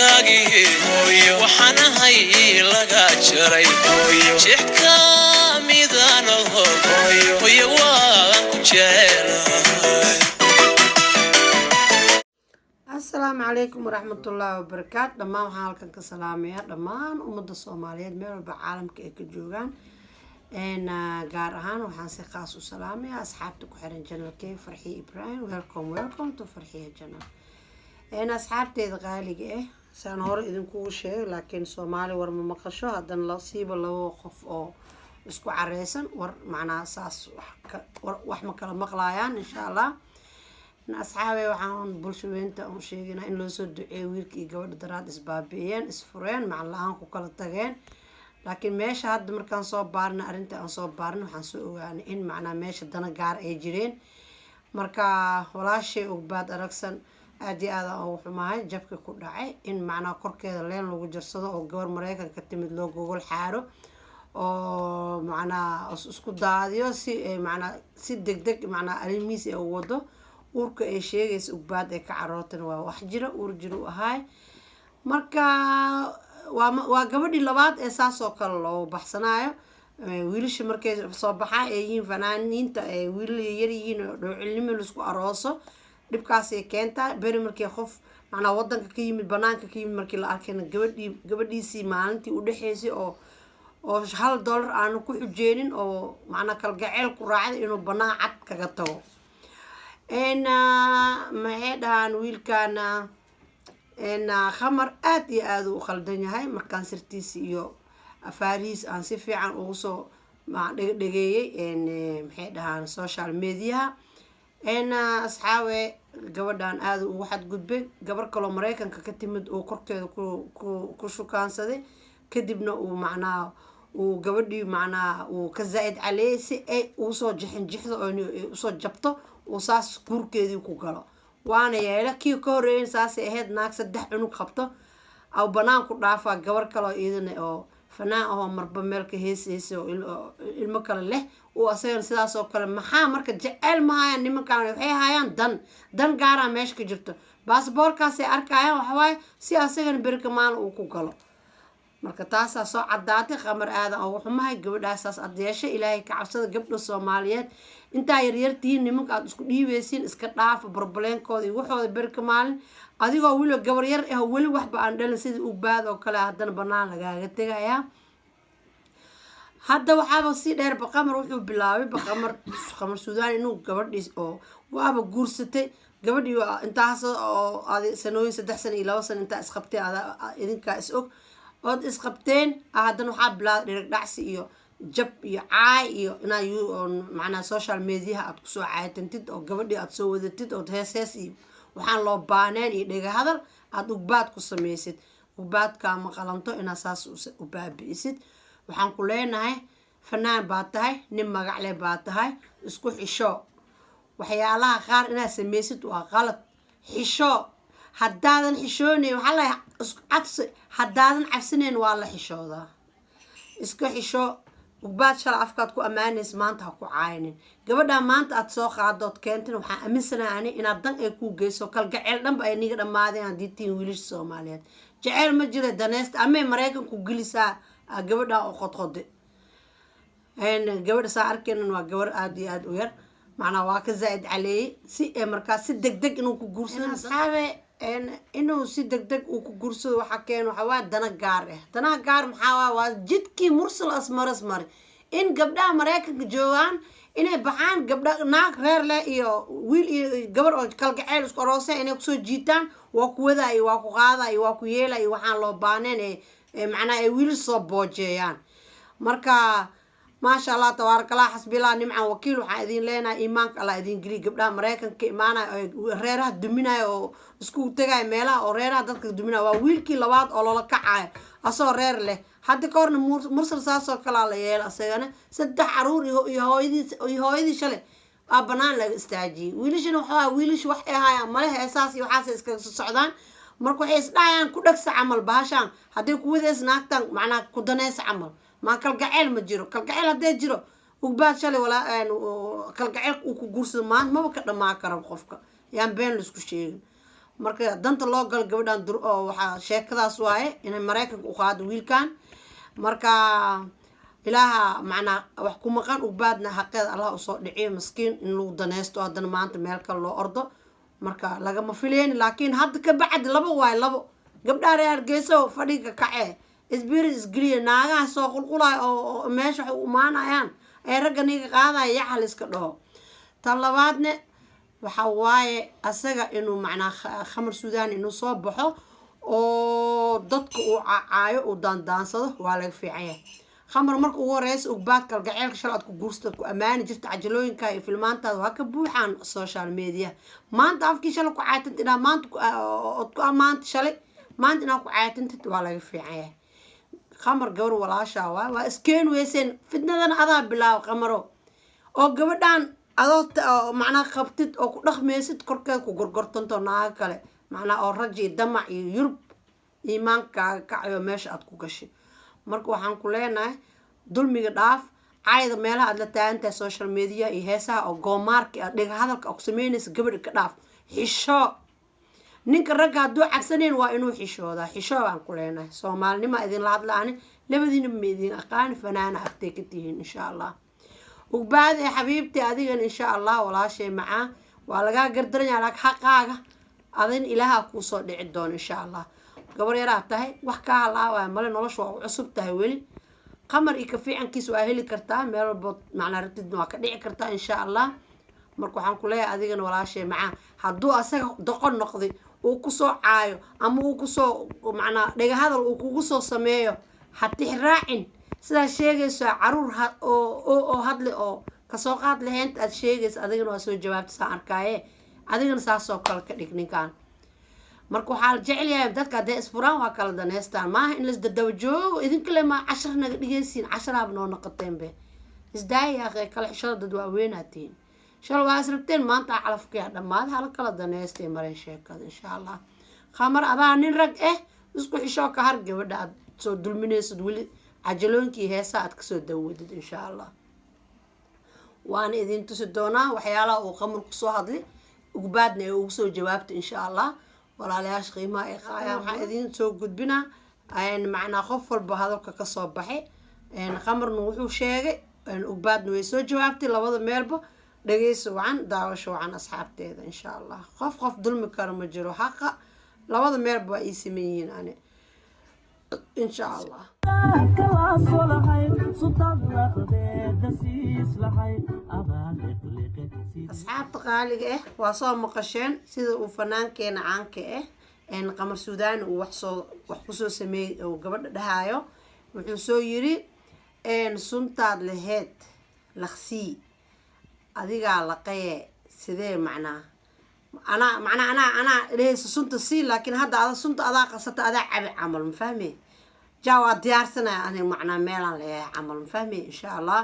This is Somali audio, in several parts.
جركاجي وحنا هاي لقى شري شحكا ميدان ويوان كجيلا. السلام عليكم ورحمة الله وبركاته. دمان waxaan halkan ka salaamayaa dhammaan ummadda Soomaaliyeed meel walba caalamka ay ka joogaan gaar ahaan waxaan si khaas u salaamayaa asxaabta ku xiran channelkay Farxiyo Ibrahim. welcome to Farxiyo channel. asxaabteeda qaaliga ah saan hore idinku sheegay laakiin Soomaali war ma maqasho hadan la siiba labo qof oo isku careysan war macnaa saas wax ma kala maqlaayaan insha Allah. asxaabay waxaan bulshadeenta u sheegnaa in loo soo duceeyo wiilkii gabadha daraad isbaabiyeen isfureen macallaan ku kala tageen laakiin meesha hadda markaan soo baarna arinta aan soo baarna waxaan soo ogaanay in macnaa meesha dana gaar ay jireen marka walaashay ogbaad aragsan aad iyo aad aan ugu xumahay jabka ku dhacay in macnaa korkeeda leen lagu jarsado oo gabar Mareykan ka timid loo gogol xaaro oo macnaa isku daadiyo si degdeg macnaa arrimihiisa ay wado urka ay sheegayso ogbaad ay ka carootan waa wax jira ur jiro ahay marka waa gabadhii labaad ee saas oo kale loo baxsanayo wiilasha markay soo baxaa ay yihiin fanaaniinta ee wiil yar yihiin dhowcilnimo la isku arooso dhibkaas ay keenta bari markay qof macnaa wadanka ka yimid banaanka ka yimid markii la arkayna gabadhiisii maalintii u dhaxaysay oo $1 aan ku xujeenin oo macnaa kalgaceel ku raacday inuu banaan cad kaga tago maxay wiilkana khamar aad iyo aad u khaldan yahay markaan sirtiisa iyo afaariis aan si fiican ugu soo dhageeyay maxay social media asxaabe gabadhan aad ugu xadgudbay gabar kale oo Mareykanka ka timid oo korkeeda ku shukaansaday kadibna uu macnaa uu gabadhii macnaa uu ka zaid caleey si ay u soo jixdo oo u soo jabto وساس كوركيدي كوكلا وانا يالا كيو كورين ساسي اهد ناك 3 cunug qabto او banaan ku dhaafa gabar kale oo idin oo fanaan oo marba meelka heesayso ilmo kale leh oo asagan sidaas oo kale maxaa marka jecel maahan nimankan waxay hayaan dan gaara meesha ka jirto baasaboorkaas ay arkayaan waxa way si asagan berkamaan uu ku galo marka taas soo cadaatay khamar aad oo xumahay gabadhaas adeesha ilaahay ka cabsada gabdho Soomaaliyeed inta yaryartiin nimanka aad isku dhiibeysiin iska dhaaf barbaleenkooda iyo waxooda berka maalin adigoo wili gabar yar ah wali waxba aan dhalin sida u baad oo kale hadana banaan lagaaga tagayaa hadda waxaaba si dheer baqamar wuxuu bilaabay khamar Suudaan inuu gabadhiis oo waaba guursatay gabadhii intaas oo sanooyin 3 sano iyo 2 sano inta isqabtay idinka is og oo isqabteen hadana waxa bilaabay dhirag dhacsi iyo jab iyo caay iyo inay macnaa social media aad ku soo caaytantid oo gabadhii aad soo wadatid oo heesees iyo waxaan loo baaneen iyo dhiga hadal aad ogbaad ku sameeysid ogbaadka ma qalanto ina saas u baabiisid waxaan ku leenahay fanaan baad tahay nin magac leh baad tahay isku xisho waxyaalaha qaar ina sameeysid waa qalad xisho haddaadan xishoonay waxa la cabsi haddaadan cabsanayn waa la xishoodaa iska xisho ogbaad shala afkaad ku amaaneys maanta ha ku caaynin gabadha maanta aad soo qaadod keentin waxaan aaminsanahay inaad dan ay ku geyso kalgaceel dhanba ay niga dhamaadeen aan diitiin wiilish Soomaaliyeed jaceyl ma jira daneest ama Mareykan ku gelisaa gabadha oo qodqode gabadha saa arkeenan waa gabar aad iyo aad u yar macnaa waa ka zaid caleey si markaas si degdeg inuu ku guursado asxaabe inuu si degdeg uu ku guursado waxa keen waxa waa dana gaar maxaa waa jidkii mursal asmar in gabdhaha Mareykanka joogan inay baxaan gabdha naag reer leh iyo wiil iyo gabar oo kalgaceel isku aroosay inay ku soo jiitaan waa ku waday waa ku qaaday waa ku yeelay waxaan loo baaneen macnaa ay wiil soo boojeeyaan marka ما شاء الله تبارك الله حسبي الله نعم وكيل وحايدين لنا إيمانك الله يدين قلي قبلها مريكا كإيمانا ريرها دمينا وسكو تجاي ميلا أو ريرها دتك دمينا وويلكي لواد أو لا كعاي أصور رير له حد كورن مرسل ساسو كلا ليال أسيغنا سدح عرور يهويدي شله أبنان لا استعجي ويلش نوحا ويلش وحي هاي ماله أساسي وحاسس كالسعودان marka waxay isdhaayaan ku dhagsa camal baashaan hadii ku wadays naagtan macnaa ku daneys camal ma kalgaceel ma jiro kalgaceel hadee jiro ogbaad shalay wala kalgaceel uu ku guursado maan maba ka dhamaa karo qofka yaan been la isku sheegin marka danta loo gal gabadhan waxaa sheekadaas waaye inay maraykanka u qaado wiilkan marka ilaaha macnaa wax ku maqan ugbaadna xaqeeda allah usoo dhiciyo maskiin in lagu danaysto haddana maanta meel kale loo ordo marka lagama filayni laakiin hadda ka bacdi labo waaye labo gabdhaha reer Hargeysa fadhiga kacee isbiris isgeliya naagaha soo qulqulay oo meesha u imaanayaan ay ragga niga qaadaya yaxal iska dhaho tan labaadna waxa waaye asaga inuu macnaa khamar Suudaan inuu soo baxo oo dadka uu caayo uu daandaansado waa laga fiican yahay khamar marka ugu horeysa ugbaad kalgaceelka shalaad ku guurstad ku amaani jirta cajalooyinka iyo filmaantaada waa ka buuxaan social media maanta afkii shalay ku caaytantid inaa maanta ku amaanta shalay maanta inaa ku caaytantid waa laga fiican yahay khamar gabar walaashaa waa iskeen weyseen fitnadana adaa bilaabo khamaro oo gabadhan adoo macnaa qabtid oo ku dhaqmaysid korkeed ku gorgortanto naaga kale macnaa oo raji damac iyo yurub iimaankaaga kacayo meesha aad ku gashay marka waxaan ku leenahay dulmiga dhaaf caayda meelaha aad la taagantahay social media iyo heesaha oo goomaarka aad dhiga hadalka ku sameynaysa gabadha ka dhaaf xisho ninka ragga hadduu cabsanayn waa inuu xishoodaa xisho baan ku leenahay soomaalinima idinla hadlaani labadiina ma idin aqaani fanaana agtay ka tihiin insha allah ugbaad ee xabiibtii adigan insha allah walaashay macaa waa lagaa gardaranya laakiin xaqaaga adin ilaaha kuu soo dhici doono insha allah gabar yaraa tahay wax ka halaawaya male nolosha waa cusub tahay weli qamar iyo ka fiicankiisa waa heli kartaa meel walba macnaa rabtidna waa ka dhici kartaa insha allah marka waxaan ku leeyahay adigana walaashay macaa hadduu asaga doqon noqday uu kusoo caayo ama uu kusoo macnaa dhega hadal uu kugu soo sameeyo hatix raacin sidaa sheegayso caruur oo hadle oo kasoo qaad lahaynta aad sheegaysa adigana waa soo jawaabta saa arkaaye adigana saasoo kale ka dhig ninkaan marka waxaa la jecel yahay dadka haddee isfuraan waa kala daneystaan maaha in laisdadawa joogo idinkale maa cashar naga dhigaysiin casharaaba noo noqoteenbe isdaaya akhay kale xishada dad waaweynaad tihiin shal waa israbteen maanta calafkaya dhammaad hala kala daneystay mareen sheekada insha allah khamar adaa nin rag isku xishoo ka har gabadha aad soo dulminaysad weli cajalooyinkii heesa aad kasoo dawadid insha allah waana idin tusi doonaa waxyaalaha uu khamar kusoo hadli ugbaadna ee ugu soo jawaabta insha allah walaalayaasha qiimaha ay qaayaan waxaan idin soo gudbinaa macnaa qof walba hadalka kasoo baxay khamarna wuxuu sheegay ugbaadna way soo jawaabtay labada meelba dhageyso wacan daawasho wacan asxaabteeda insha allah qof dulmi karo ma jiro xaqa labada meelba waa ii sameyn yihiin ani insha allah asxaabta qaaliga waa soo maqasheen sida uu fanaankeena caanka qamar Suudaan uu wax kusoo sameeyay oo gabadha dhahaayo wuxuu soo yiri suntaad laheed laqsii adigaa laqaye sidee macnaa anaa leeyso sunta sii laakiin hadda ada sunta adaa qasata adaa cabi camal ma fahmay jaa diyaarsanaya aniga macnaa meelaan leeyahay camal ma fahmay insha allah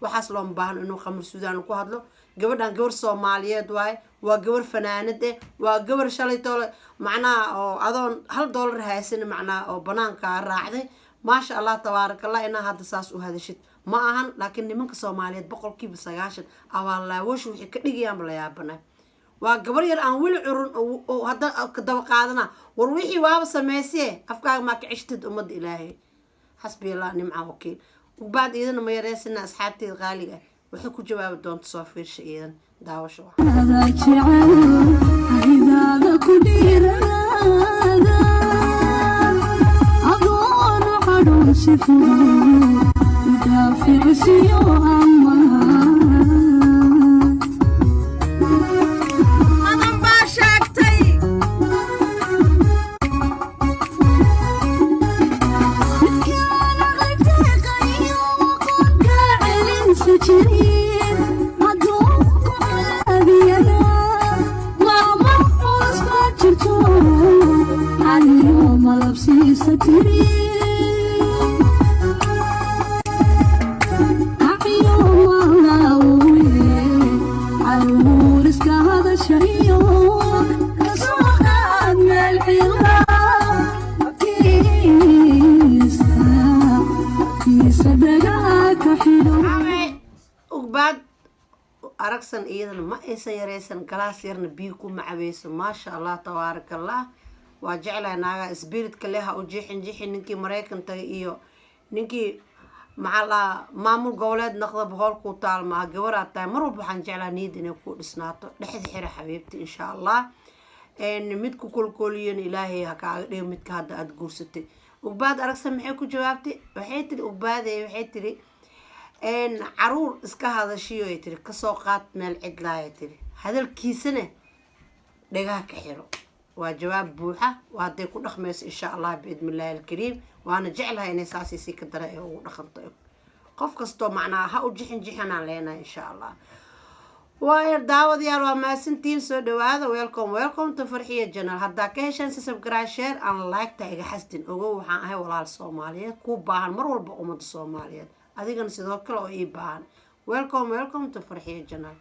waxaas loo baahno inuu qamar Suudaan ku hadlo gabadhan gabar Soomaaliyeed waaye waa gabar fanaanad waa gabar shalay toole macnaa oo adoon $1 haysan macnaa oo banaanka raacday maasha allah tabaarakallah inaa hadda saas u hadashid ma ahan laakiin nimanka Soomaaliyeed 90% awaalaawash wixii ka dhigayaan la yaabana waa gabar yar aan wili curun oo hadda ka daba qaadana war wixii waaba sameysay afkaaga ma ka cishted umad ilaahay xasbi allah nimca wakiil وبعد إذا ما يرسلنا أصحابتي الغالية وحكوا جواب دون تصافير شيئا داوشوا aragsan iyadana ma aysan yaraysan galaas yarna biyo ku macabeyso maasha allah tabaaraka allah waa jeclahay naaga spiritka leh ha u jixin ninkii mareykanka iyo ninkii maxaa maamul goboleed noqda boqolku taalmaa gabaraa tahay mar walba waxaan jeclaa niyad inay ku dhisnaato dhexda xira xabiibti insha allah midku kolkoliyan ilaahay ha kaaga dhigo midka hadda aada guursatay ugbaad aragsan maxay ku jawaabtay waxay tiri ugbaadey waxay tiri caruur iska hadashiyo ay tiri kasoo qaad meel cidlaaya tiri hadalkiisana dhagaha ka xiro waa jawaab buuxa waa hadday ku dhaqmayso insha allah biidnillaahi alkariim waana jeclahay inay saasiisii ka dara ee ugu dhaqanto qof kastoo macnaa ha u jixinaan leenahay insha allah waayo daawadayaal waa mahadsantiin soo dhawaada welcome to farxiya janal haddaa ka heshaan subscribe share and like ta iga xasdin ogow waxaan ahay walaal soomaaliyeed ku baahan mar walba ummadda soomaaliyeed adigana sidoo kale oo ii baahan welcome to farxiya janal